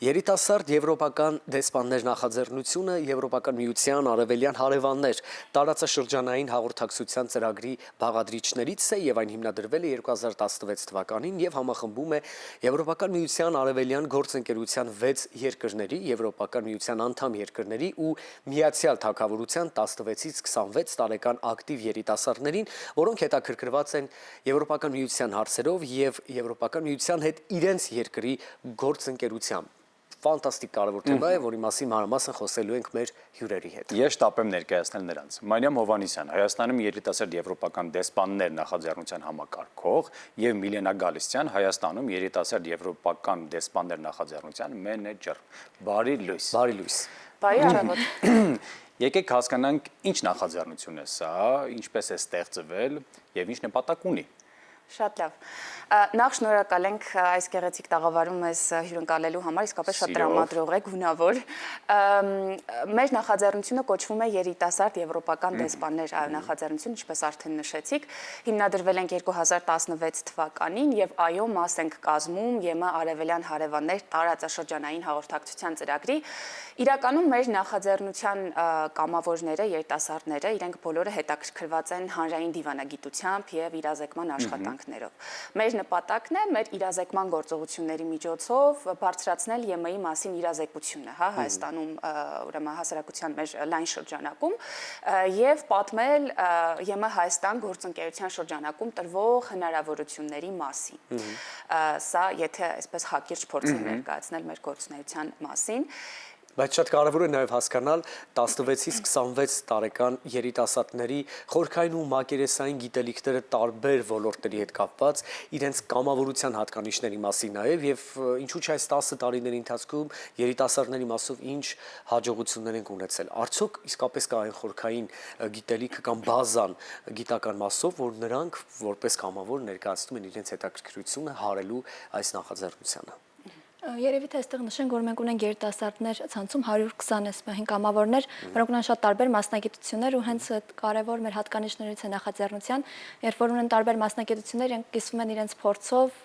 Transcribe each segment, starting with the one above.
Երիտասարդ եվրոպական դեսպաններ նախաձեռնությունը Եվրոպական միության արևելյան հարևաններ տարածաշրջանային հաղորդակցության ծրագրի բաղադրիչներից է եւ այն հիմնադրվել է 2016 թվականին եւ համախմբում է Եվրոպական միության արևելյան գործընկերության 6 երկրների, Եվրոպական միության անդամ երկրների ու Միացյալ Թագավորության 16-ից 26 տարեկան ակտիվ երիտասարդներին, որոնք հետաքրքրված են Եվրոպական միության հարցերով եւ Եվրոպական միության հետ իրենց երկրի գործընկերության Ֆանտաստիկ կարևոր թեմա է, որի մասին մանրամասն խոսելու ենք մեր հյուրերի հետ։ Ես շտապեմ ներկայացնել նրանց։ Մարիամ Հովհաննիսյան, Հայաստանում երիտասարդ եվրոպական դեսպաններ նախաձեռնության համակարգող եւ Միլենա Գալստյան, Հայաստանում երիտասարդ եվրոպական դեսպաններ նախաձեռնության մենեջեր։ Բարի լույս։ Բարի լույս։ Բարի առավոտ։ Եկեք հասկանանք ինչ նախաձեռնություն է սա, ինչպես է ստեղծվել եւ ինչ նպատակ ունի։ Շատ լավ։ Նախ շնորհակալ ենք այս գեղեցիկ տաղավարում մեզ հյուրընկալելու համար, իսկապես շատ տրամադրող է, գունավոր։ Մեր նախաձեռնությունը կոչվում է երիտասարդ եվրոպական դեսպաններ նախաձեռնություն, ինչպես արդեն նշեցիք, հիմնադրվել ենք 2016 թվականին եւ այո, մաս ենք կազմում ԵՄ արևելյան հարևաններ տարածաշրջանային հաղորդակցության ծրագրի։ Իրականում մեր նախաձեռնության կամավորները, երիտասարդները, իրենք բոլորը հետաքրքրված են հանրային դիվանագիտությամբ եւ իրազեկման աշխատանքներով։ Մեր նպատակն է մեր իրազեկման գործողությունների միջոցով բարձրացնել ԵՄ-ի մասին իրազեկությունը, հա, Հայաստանում, ուրեմն հասարակության մեր լայն շրջանակում եւ պատմել ԵՄ Հայաստան գործընկերության շրջանակում տրվող հնարավորությունների մասին։ Սա, եթե այսպես հակիրճ փորձենք ներկայացնել մեր գործունեության մասին, Բայց շատ կարևոր է նաև հասկանալ 16-ից 26 տարեկան երիտասարդների խորքային ու մակերեսային գիտելիքները տարբեր ոլորտների հետ կապված, իրենց կամավորության հատկանիշների մասին նաև եւ ինչու՞ չէ այս 10 տարիների ընթացքում երիտասարդների մասով ինչ հաջողություններ են ունեցել։ Արդյոք իսկապես կա այն խորքային գիտելիքը կամ բազան գիտական մասով, որ նրանք որպես կամավոր ներկայացնում են իրենց հետաքրքրությունը հարելու այս նախաձեռնությանը։ Երևի թե այստեղ նշենք, որ մենք ունենք երիտասարդներ ցանցում 120 այսպահին կամավորներ, որոնք ունեն շատ տարբեր մասնագիտություններ ու հենց կարևոր մեր հատկանիշներից է նախաձեռնության, երբ որ ունեն տարբեր մասնագիտություններ, իրենք կիսվում են իրենց փորձով,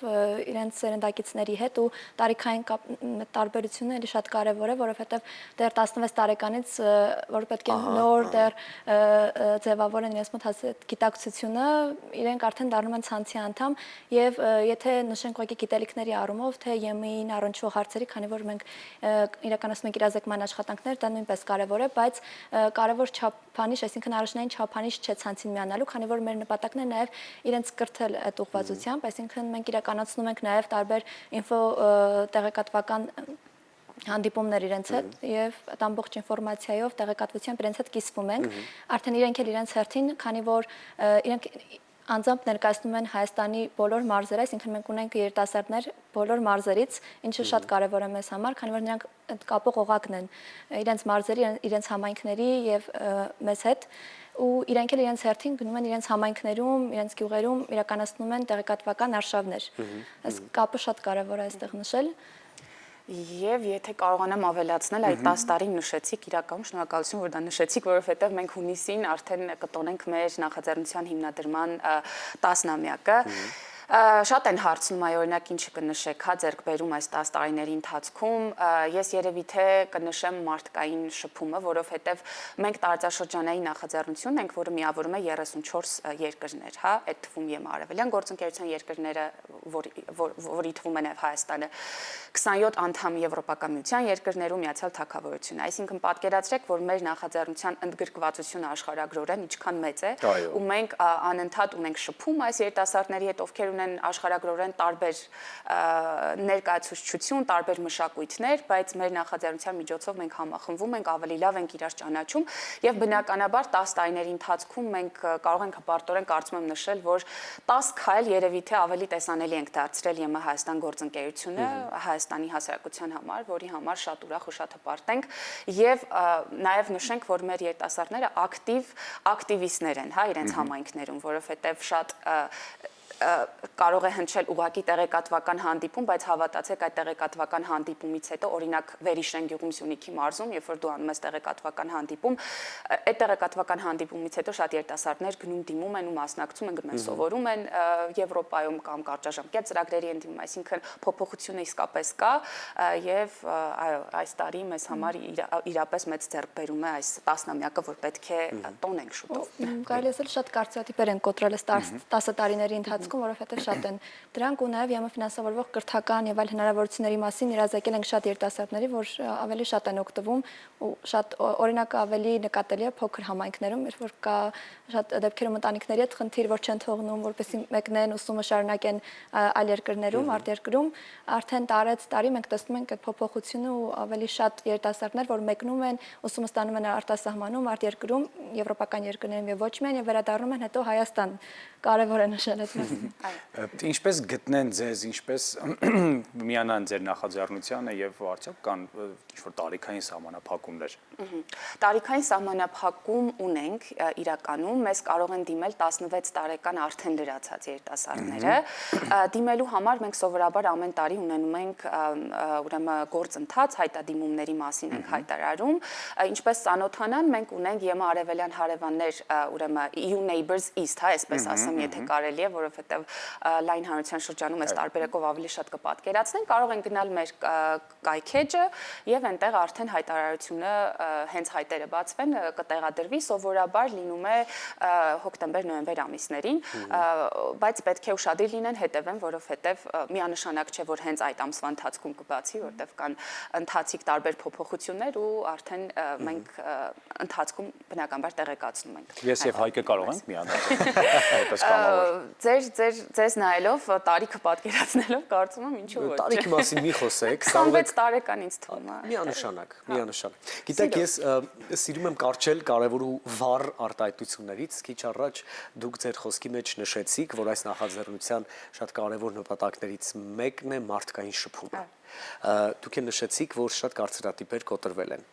իրենց սերնդակիցների հետ ու տարիքային տարբերությունը էլի շատ կարևոր է, որովհետև դեռ 16 տարեկանից որ պետք է նոր դեռ ձևավորեն իրենց մոտ գիտակցությունը, իրենք արդեն դառնում են ցանցի անդամ եւ եթե նշենք ուղղակի գիտելիքների առումով, թե ԵՄ-ին առնչվող հարցերի, քանի որ մենք իրականացնում ենք իրազեկման աշխատանքներ, դա նույնպես կարևոր է, բայց կարևոր չափանիշ, այսինքն առաջնային չափանիշ չէ ցանցին միանալու, քանի որ մեր նպատակն է նաև իրենց կրթել այդ ուղղվածությամբ, այսինքն մենք իրականացնում ենք նաև տարբեր ինֆո տեղեկատվական հանդիպումներ իրենց հետ եւ այդ ամբողջ ինֆորմացիայով տեղեկատվությամբ իրենց հետ կիսվում ենք, արդեն իրենք էլ իրենց հերթին, քանի որ իրենք անձամբ ներկայացնում են Հայաստանի բոլոր մարզերը, այսինքն մենք ունենք երիտասարդներ բոլոր մարզերից, ինչը շատ կարևոր է մեզ համար, քանի որ նրանք կապող օղակն են իրենց մարզերի, իրենց համայնքների եւ մեզ հետ, ու իրենք էլ իրենց հերթին գնում են իրենց համայնքներում, իրենց գյուղերում իրականացնում են տեղեկատվական արշավներ։ Այս կապը շատ կարևոր է այստեղ նշել։ Եվ եթե կարողանամ ավելացնել, այդ 10 տարին նշեցիք, իրականում շնորհակալություն, որ դա նշեցիք, որովհետև մենք հունիսին արդեն կտոնենք մեր նախաձեռնության հիմնադրման 10-ամյակը։ Շատ են հարցնում, այ օրինակ ինչը կնշեք, հա ձեռք բերում այս 10 տարիների ընթացքում, ես երևի թե կնշեմ մարդկային շփումը, որովհետև մենք տարածաշրջանային նախաձեռնություն ենք, որը միավորում է 34 երկրներ, հա, այդ թվում ԵՄ արևելյան գործընկերության երկրները, որի թվում է նաև Հայաստանը, 27 անդամ Եվրոպական միության երկրներում Միացյալ Թագավորությունը, այսինքն պատկերացրեք, որ մեր նախաձեռնության ընդգրկվածությունը աշխարհագրորեն ինչքան մեծ է, ու մենք անընդհատ ունենք շփում այս երիտասարդների հետ, ովքեր ունեն աշխարհագրորեն տարբեր ներկայացուցչություն, տարբեր մշակույթներ, բայց մեր նախաձեռնության միջոցով մենք համախմբվում ենք, ավելի լավ ենք իրար ճանաչում եւ բնականաբար 10 տարիների ընթացքում մենք կարող ենք հպարտորեն կարծում եմ նշել, որ 10 քայլ երևի թե ավելի տեսանելի ենք դարձրել ԵՄ Հայաստան գործընկերությունը Հայաստանի հասարակության համար, որի համար շատ ուրախ ու շատ հպարտ ենք եւ նաեւ նշենք, որ մեր երիտասարդները ակտիվիստներ են, հա, իրենց համայնքներում, որովհետեւ շատ կարող է հնչել ուղակի տեղեկատվական հանդիպում, բայց հավատացեք այդ տեղեկատվական հանդիպումից հետո օրինակ Վերիշեն գյուղում Սյունիքի մարզում, երբ որ դու անում ես տեղեկատվական հանդիպում, այդ տեղեկատվական հանդիպումից հետո շատ երիտասարդներ գնում դիմում են ու մասնակցում են, գնում են սովորում են Եվրոպայում կամ կարճաժամկետ ծրագրերի են դիմում, այսինքն փոփոխությունը իսկապես կա եւ այո, այս տարի մեզ համար իրապես մեծ ձեռքբերում է այս տասնամյակը, որ պետք է տոնենք շուտով։ Կարելի է ասել շատ կարծրատիպեր են կոտրել այս 10 տարիների ընթացքում, որովհետև շատ են դրանք ու նաև ԵՄ ֆինանսավորվող կրթական եւ այլ հնարավորությունների մասին իրազեկել ենք շատ երիտասարդների, որ ավելի շատ են օգտվում ու շատ օրինակը ավելի նկատելի է փոքր համայնքներում, երբ որ կա շատ դեպքերում ընտանիքների հետ խնդիր, որ չեն թողնում, որպեսզի մեկնեն ուսումը շարունակեն այլ երկրներում, արտերկրում, արդեն տարի մենք տեսնում ենք այդ փոփոխությունը ու ավելի շատ երիտասարդներ, որ մեկնում են, ուսումը ստանում են արտասահմանում, արտերկրում, եվրոպական երկրներում եւ ոչ միայն եւ վերադառնում են հետո Հայաստան։ Կարևոր է նշել այդ մասը։ Ինչպես գտնեն ձեզ, ինչպես միանան ձեր նախաձեռնությանը եւ արդյոք կան ինչ-որ տարիքային սահմանափակումներ։ Տարիքային սահմանափակում ունենք իրականում, մեզ կարող են դիմել 16 տարեկան արդեն լրացած երիտասարդները։ Դիմելու համար մենք սովորաբար ամեն տարի ունենում ենք ուրեմն գործընթաց, հայտադիմումների մասին ենք հայտարարում, ինչպես ծանոթանան, մենք ունենք ԵՄ արևելյան հարևաններ, ուրեմն EU Neighbors East, հա, այսպես ասեմ, եթե կարելի է, որովհետև լայն հանրության շրջանում այս տարբերակով ավելի շատ կպատկերացնեն, կարող են գնալ մեր կայքեջը եւ այնտեղ արդեն հայտարարությունը հենց հայտերը բացվեն, կտեղադրվի, սովորաբար լինում է հոկտեմբեր-նոյեմբեր ամիսներին, բայց պետք է ուշադիր լինեն, հետևեն, որովհետև միանշանակ չէ, որ հենց այդ ամսվա ընթացքում կբացի, որովհետև կան ընթացիկ տարբեր փոփոխություններ ու արդեն մենք ընթացքում բնականաբար տեղեկացնում ենք։ Ես եւ Հայկը կարող ենք միանալ։ Ձեզ նայելով, տարիքը պատկերացնելով, կարծում եմ ինչու ոչ։ Տարիքի մասին մի խոսեք, 26 տարեկան ինձ թվում է։ Միանշանակ։ Գիտեք, ես սիրում եմ կարճել կարևոր ու վառ արտահայտություններից, քիչ առաջ դուք ձեր խոսքի մեջ նշեցիք, որ այս նախաձեռնության շատ կարևոր նպատակներից մեկն է մարդկային շփումը։ Դուք նշեցիք, որ շատ կարծրատիպեր կոտրվել են։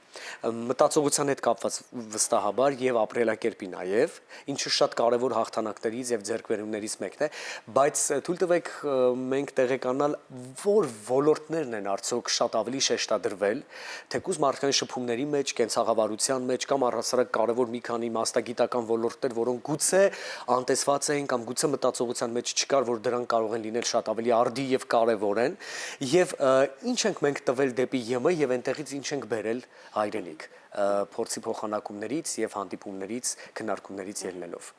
Մտածողության հետ կապված վստահաբար եւ ապրելակերպի նաեւ, ինչը շատ կարևոր հաղթանակներից եւ ձեռքբերումներից մեկն է, բայց թույլ տվեք մենք տեղեկանալ, որ ոլորտներն են արդյոք շատ ավելի շեշտադրվել, թեկուզ մարդկային շփումների մեջ, կենցաղավարության մեջ կամ առհասարակ կարևոր մի քանի մասնագիտական ոլորտներ, որոնք գուցե անտեսված են կամ գուցե մտածողության մեջ չկար, որ դրանք կարող են լինել շատ ավելի արդի եւ կարևոր են, եւ ինչ ենք մենք տվել դեպի ԵՄ եւ այնտեղից ինչ ենք բերել հայրենիք փորձի փոխանակումներից եւ հանդիպումներից, քննարկումներից ելնելով։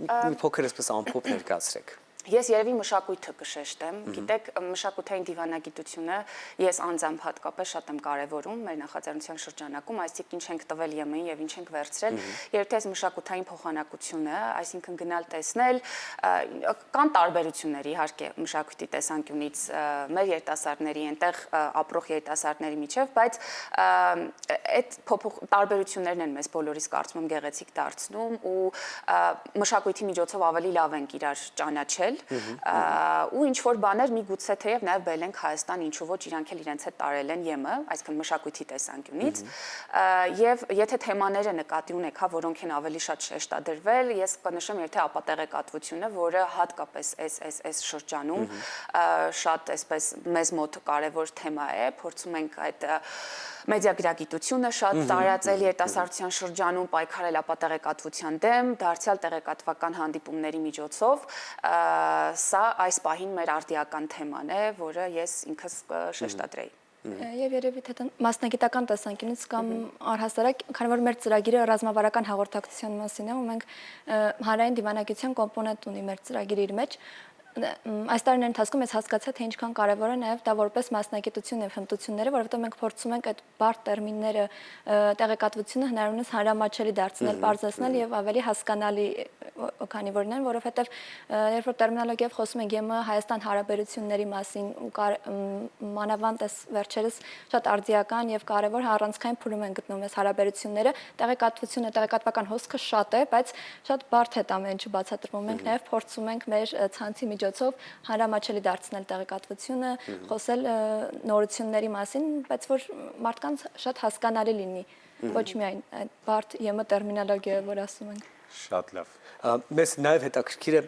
Մի փոքր այսպես ամփոփ ներկայացրեք։ Ես երևի մշակույթը կշեշտեմ, գիտեք, մշակութային դիվանագիտությունը ես անձամբ հատկապես շատ եմ կարևորում մեր նախաձեռնության շրջանակում, այսինքն ինչ ենք տվել ԵՄ-ին եւ ինչ ենք վերցրել, երբ թե մշակութային փոխանակությունը, այսինքն գնալ տեսնել, կան տարբերություններ իհարկե մշակույթի տեսանկյունից մեր երիտասարդների, այնտեղ ապրող երիտասարդների միջև, բայց այդ տարբերություններն են մեզ բոլորիս կարծում եմ գեղեցիկ դարձնում ու մշակույթի միջոցով ավելի լավ ենք իրար ճանաչել ու ինչ որ բաներ միգուցե թեև նաև բերել ենք Հայաստան, ինչու ոչ իրանք էլ իրենց հետ տարել են ԵՄ, այսինքն մշակույթի տեսանկյունից, եւ եթե թեմաները նկատի ունեք, հա, որոնք են ավելի շատ շեշտադրվել, ես կնշեմ եթե ապատեղեկատվությունը, որը հատկապես այս շրջանում շատ այսպես մեզ մոտ կարևոր թեմա է, փորձում ենք այդ մեդիագրագիտությունը շատ տարածել երիտասարդության շրջանում, պայքարել ապատեղեկատվության դեմ, դարձյալ տեղեկատվական հանդիպումների միջոցով, սա այս պահին մեր արդիական թեման է, որը ես ինքս կշեշտադրեի։ Եվ երևի թե մասնագիտական տեսանկյունից կամ առհասարակ, քանի որ մեր ծրագիրը ռազմավարական հաղորդակցության մասին է, ու մենք հանրային դիվանագիտության կոմպոնենտ ունի մեր ծրագիրի իր մեջ, այս տարիների ընթացքում ես հասկացա, թե ինչքան կարևոր է նաև դա որպես մասնագիտություն եւ հմտությունները, որովհետեւ մենք փորձում ենք այդ բարդ տերմինները տեղեկատվությունը հնարավորինս հանրամատչելի դարձնել, բարձրացնել եւ ավելի հասկանալի քանի որ նեն, որովհետեւ երբ որ տերմինոլոգիայով խոսում ենք ԵՄ Հայաստան հարաբերությունների մասին ու մանավանդ այս վերջերս շատ արդիական եւ կարևոր առանցքային փուլում են գտնվում այս հարաբերությունները, տեղեկատվական հոսքը շատ է, բայց շատ բարդ է ամեն ինչը բացատրվում։ Մենք նաեւ փորձում ենք մեր ցանցի միջոցով հանրամատչելի դարձնել տեղեկատվությունը, խոսել նորությունների մասին, բայց որ մարդկանց շատ հասկանալի լինի, ոչ միայն այդ բարդ ԵՄ տերմինոլոգիայով, որ ասում ենք։ Շատ լավ։ Մեզ նաև հետաքրքիր է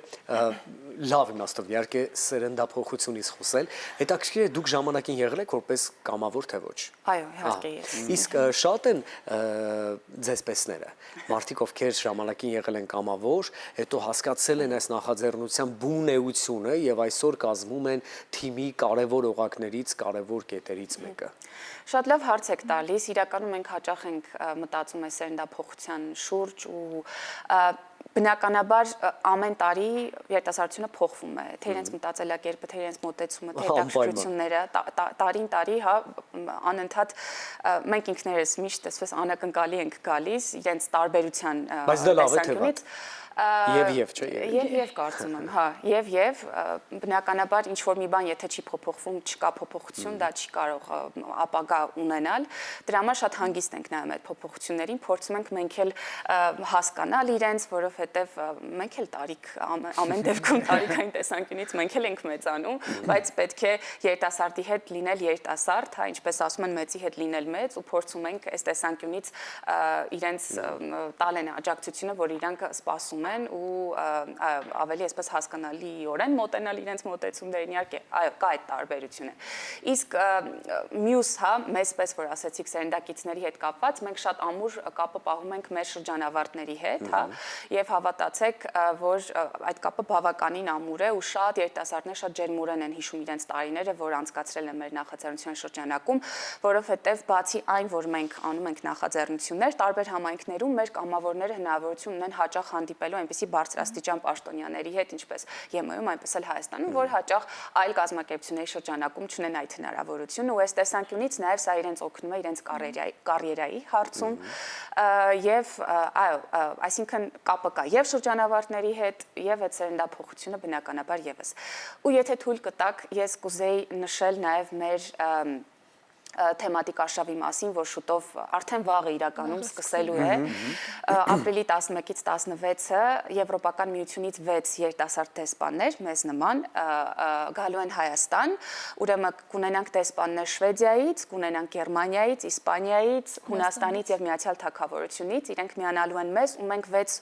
լավ իմաստով իհարկե սերնդափոխությունից խոսել, հետաքրքիր է դուք ժամանակին եղել եք որպես կամավոր թե ոչ։ Այո, իհարկե ես։ Իսկ շատ են ձեզպեսները, մարդիկ ովքեր ժամանակին եղել են կամավոր, հետո հասկացել են այս նախաձեռնության բուն էությունը եւ այսօր կազմում են թիմի կարևոր օղակներից, կարևոր կետերից մեկը։ Շատ լավ հարց եք տալիս, իրականում մենք հաճախ ենք մտածում այս սերնդափոխության շուրջ ու բնականաբար ամեն տարի երիտասարդությունը փոխվում է, թե իրենց մտածելակերպը, թե իրենց մոտեցումը, թե հետաքրքրությունները, տարին տարի, հա, անընդհատ մենք ինքներս միշտ այսպես անակնկալի ենք գալիս իրենց տարբերության տեսանկյունից։ Եվ չէ։ Եվ կարծում եմ, հա, եւ բնականաբար ինչ որ մի բան եթե չի փոփոխվում, չկա փոփոխություն, դա չի կարող ապագա ունենալ։ Դրա համար շատ հանգիստ ենք նայում այդ փոփոխություններին, փորձում ենք մենք էլ հասկանալ իրենց, որովհետեւ մենք էլ տարիք ամեն դեպքում տարիքային տեսանկյունից մենք էլ ենք մեծանում, բայց պետք է երիտասարդի հետ լինել երիտասարդ, հա, ինչպես ասում են, մեծի հետ լինել մեծ ու փորձում ենք այս տեսանկյունից իրենց տալ են աջակցությունը, որ իրանք սպասում են ու ավելի այսպես հասկանալիորեն մոտենալ իրենց մոտեցումներին, իհարկե կա այդ տարբերությունը։ Իսկ մյուս, հա, մեզպես որ ասեցիք սերնդակիցների հետ կապված, մենք շատ ամուր կապը պահում ենք մեր շրջանավարտների հետ, հա, եւ հավատացեք, որ այդ կապը բավականին ամուր է ու շատ երիտասարդներ շատ ջերմորեն են հիշում իրենց տարիները, որ անցկացրել են մեր նախաձեռնության շրջանակում, որովհետեւ բացի այն, որ մենք անում ենք նախաձեռնություններ, տարբեր համայնքներում մեր կամավորները հնարավորություն ունեն հաճախ հանդիպելու այնպիսի բարձրաստիճան պաշտոնյաների հետ, ինչպես ԵՄ-ում, այնպես էլ Հայաստանում, որ հաճախ այլ կազմակերպությունների շրջանակում չունեն այդ հնարավորությունը ու այս տեսանկյունից նաև սա իրենց օգնում է իրենց կարիերայի հարցում եւ այո, այսինքն կապը կա եւ շրջանավարտների հետ եւ այդ սերնդափոխությունը բնականաբար եւս։ Ու եթե թույլ կտաք, ես կուզեի նշել նաև մեր թեմատիկ արշավի մասին, որ շուտով արդեն վաղը իրականում սկսելու է։ Ապրիլի 11-ից 16-ը Եվրոպական միությունից 6 երիտասարդ դեսպաններ, մեզ նման, գալու են Հայաստան, ուրեմն կունենանք դեսպաններ Շվեդիայից, կունենանք Գերմանիայից, Իսպանիայից, Հունաստանից եւ Միացյալ Թագավորությունից, իրենք միանալու են մեզ ու մենք 6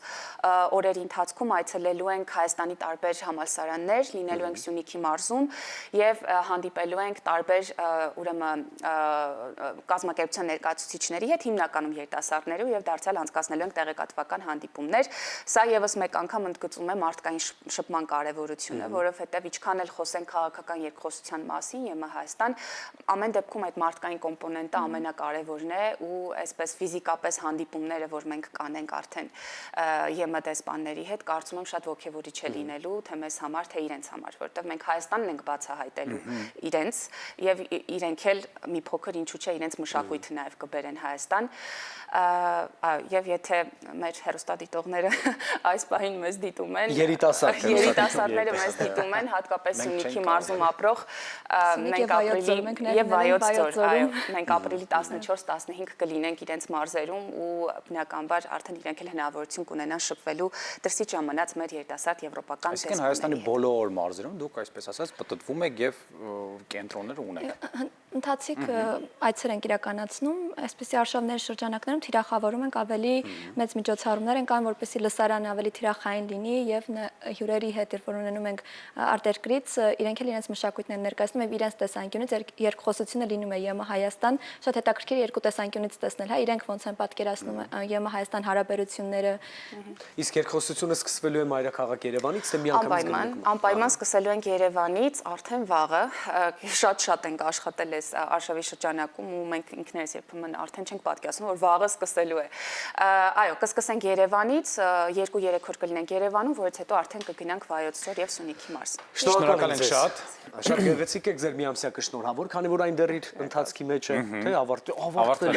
օրերի ընթացքում այցելելու ենք Հայաստանի տարբեր համալսարաններ, լինելու ենք Սյունիքի մարզում եւ հանդիպելու ենք տարբեր ուրեմն կազմակերպության ներկայացուցիչների հետ, հիմնականում երիտասարդներու եւ դարձյալ անցկացնելու ենք տեղեկատվական հանդիպումներ։ Սա եւս մեկ անգամ ընդգծում է մարդկային շփման կարեւորությունը, որովհետեւ ինչքան էլ խոսենք քաղաքական երկխոսության մասին, ԵՄ Հայաստան, ամեն դեպքում այդ մարդկային կոմպոնենտը ամենակարևորն է ու այսպես ֆիզիկապես հանդիպումները, որ մենք կանենք արդեն ԵՄ դեսպանների հետ, կարծում եմ շատ ոգևորիչ է լինելու թե մեզ համար, թե իրենց համար, որովհետեւ մենք Հայաստանն ենք բացահայտելու իրենց եւ իրենք էլ մի փոքր ինչու՞ չէ իրենց մշակույթը նաև կբերեն Հայաստան եւ եթե մեր հեռուստադիտողները այս պահին մեզ դիտում են երիտասարդները մեզ դիտում են հատկապես Սյունիքի մարզում ապրող մենք ապրիլի եւ Վայոց ձոր, այո, մենք ապրիլի 14-15 կլինենք իրենց մարզերում ու բնականաբար արդեն իրենք էլ հնարավորություն կունենան շփվելու դրսի ժամանած մեր երիտասարդ եվրոպական դեսպանների հետ։ Այսինքն Հայաստանի բոլոր մարզերում դուք այսպես ասած պտտվում եք եւ կենտրոններ ունեք։ Ընթացիկ այցեր ենք իրականացնում, այսպեսի արշավների շրջանակներում թիրախավորում ենք ավելի մեծ միջոցառումներ են կան, որպեսզի լսարանը ավելի թիրախային լինի եւ հյուրերի հետ, երբ որ ունենում ենք արտերկրից, իրենք էլ իրենց մշակույթներն ներկայացնում եւ իրենց տեսանկյունից երկխոսությունը լինում է ԵՄ Հայաստան, շատ հետաքրքիր երկու տեսանկյունից տեսնել, հա, իրենք ոնց են պատկերացնում ԵՄ Հայաստան հարաբերությունները։ Իսկ երկխոսությունը սկսվելու է մայրաքաղաք Երևանից, թե միանգամից անպայման սկսելու ենք Երևանից արդեն վաղը, շատ ենք աշխատել արշավի շրջանակում ու մենք ինքներս երբեմն արդեն չենք պատկերացնում, որ վաղը սկսելու է։ Այո, կսկսենք Երևանից, 2-3 օր կլինենք Երևանում, որից հետո արդեն կգնանք Վայոց ձոր եւ Սյունիքի մարզ։ Շնորհակալ ենք շատ։ Շատ գեղեցիկ եք ձեր միամսյա կշնորհավոր, քանի որ այն դեռ իր ընթացքի մեջ է, թե ավարտվել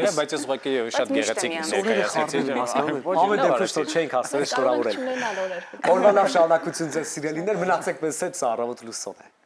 է, բայց ես ուղղակի շատ գեղեցիկ ներկայացրեցի։ Ամեն դեպքում շնորհ չենք հասցրել շնորհավորել։ Օրվա լավ շարունակություն ձեզ սիրելիներ, մնացեք մեզ հետ, սա առավոտ լուսով է։